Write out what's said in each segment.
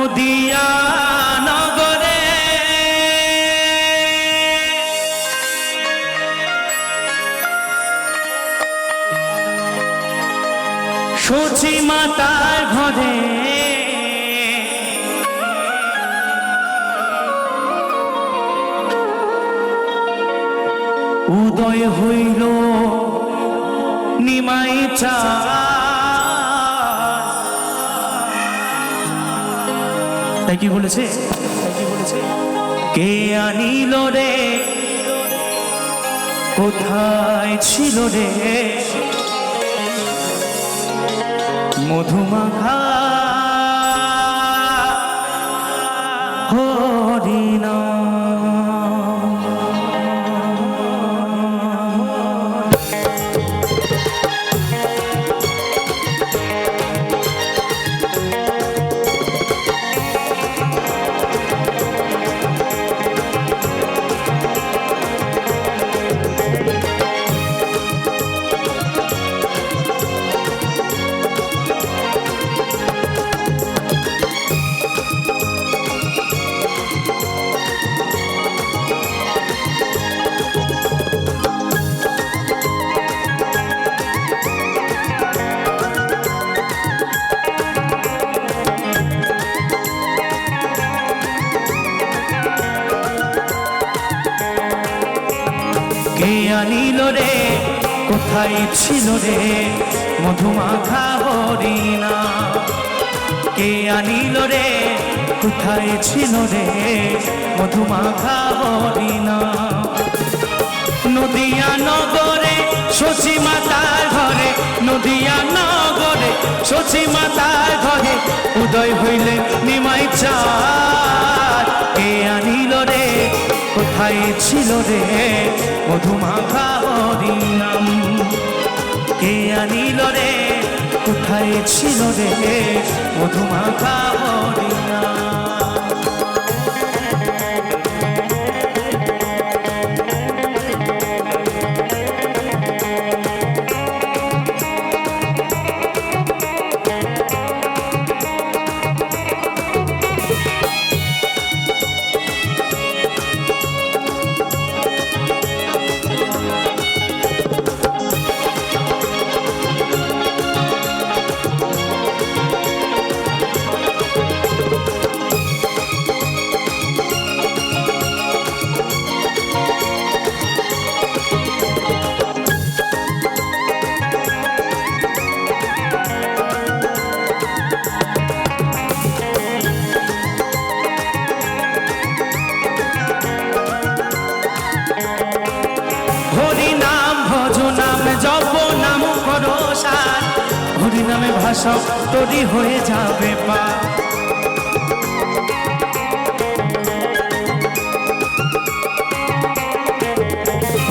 নদিয়া নগরে সচি মাতার ঘরে উদয় হইল নিমাই চাঁদ। তাই কি বলেছে? কে আনিল রে, কোথায় ছিল রে মধুমাখা হরিনাম। কে আনিল রে, কোথায় ছিল রে মধুমাখা হরিনাম। কে আনিল রে, কোথায় ছিল রে মধুমাখা হরিনাম। নদিয়া নগরে সচি মাতার ঘরে, নদিয়া নগরে সচি মাতার ঘরে উদয় হইলে নিমাই চাঁদ। কে আনিল রে, কোথায় ছিল রে মধুমাখা হরিনাম। কে আনিল রে, কোথায় ছিল রে মধুমাখা হরিনাম। হরি নামে ভাষা তরি হয়ে যাবে পা।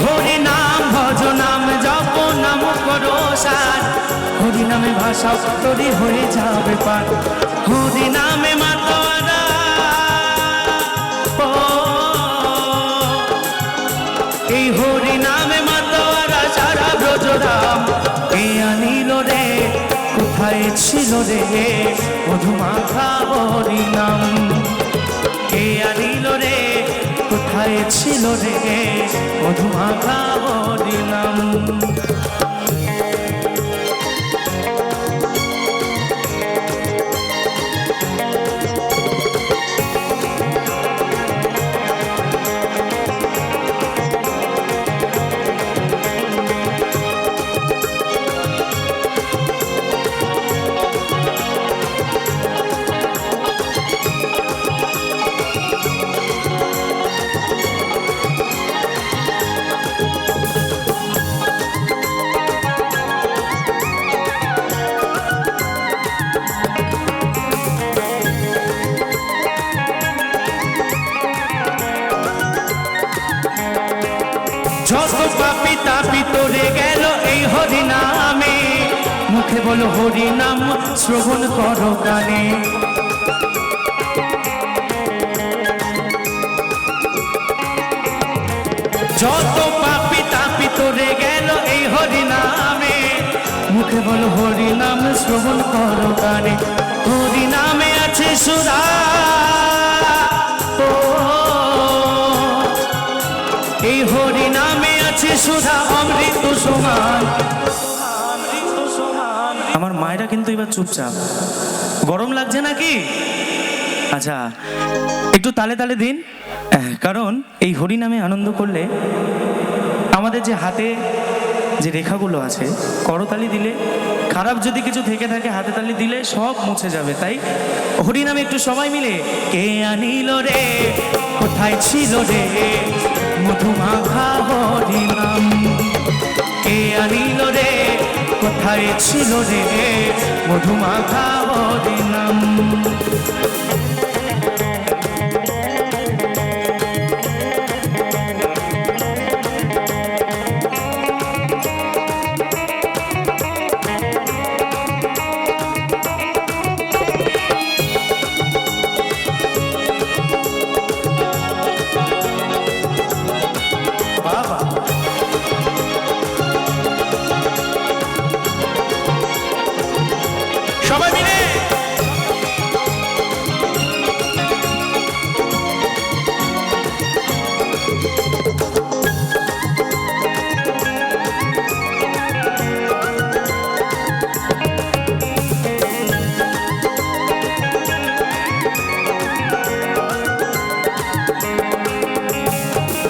হরি নাম ভজ নাম জপ নাম করো সার, হরি নামে ভাষা তরি হয়ে যাবে পা। হরি নামে মাতোয়ারা এই হরি নামে মাতোয়ারা সারা ব্রজরাম। কে আনিল রে, কোথায় ছিল রে মধুমাখা হরিনাম। কে আনিল রে, কোথায় ছিল রে মধুমাখা হরিনাম। যত পাপি তাপি তোরে গেল এই হরিনামে, মুখে বলো হরিনাম শ্রবণ করো কানে। যত পাপি তাপি তোরে গেল এই হরিনামে, মুখে বলো হরিনাম শ্রবণ করো কানে। হরিনামে আছে সুধা, ও এই হরি নামে আছে সুধা অমৃত সমান। আমার মায়েরা কিন্তু এবার চুপচাপ, গরম লাগছে নাকি? আচ্ছা একটু তালে তালে দিন, কারণ এই হরি নামে আনন্দ করলে আমাদের যে হাতে যে রেখাগুলো আছে করতালি দিলে, খারাপ যদি কিছু থেকে থাকে হাতে তালি দিলে সব মুছে যাবে। তাই হরি নামে একটু সবাই মিলে, কে আনিল রে কোথায় ছিল রে মধুমাখা হরি নাম, কে আনিল রে কোথায় ছিল রে মধুমাখা হরি নাম। সবাই মিলে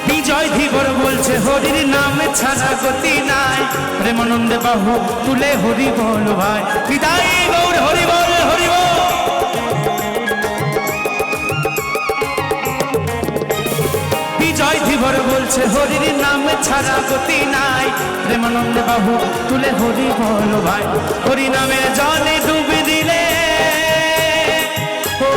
বিজয় ধীবর বলছে হরির নামে ছাড়া গতি নাই, প্রেমানন্দে বাহু তুলে হরি বল ভাই, বিদায় গৌর হরি বল হরি বল। বিজয় ধীবর বলছে হরির নামে ছাড়া গতি নাই, প্রেমানন্দে বাহু তুলে হরি বল ভাই, হরি নামে জলে ডুবে দিলে, ও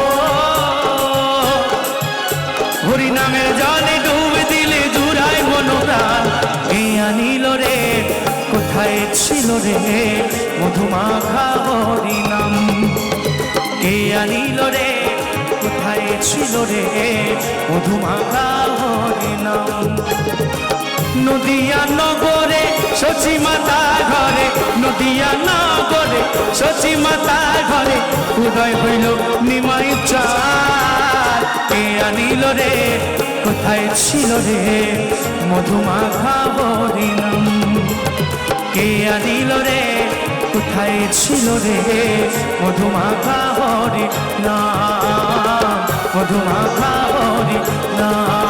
হরি নামের জলে ডুবে দিলে জুড়ায় মনোপ্রাণ, কে আনিল রে কোথায় ছিল রে মধুমাখা হরি নাম, কে আনিল রে কোথায় ছিল রে মধুমাখা হরি নাম। নদিয়া নগরে শচী মাতা ঘরে, নদিয়া নগরে শচী মাতা ঘরে উদয় হইল নিমাই চাঁদ, কে আনিল রে কোথায় ছিল রে মধুমাখা হরি নাম, কে আনিল রে কোথায় ছিল রে মধুমাখা হরি নাম, মধুমাখা হরি নাম।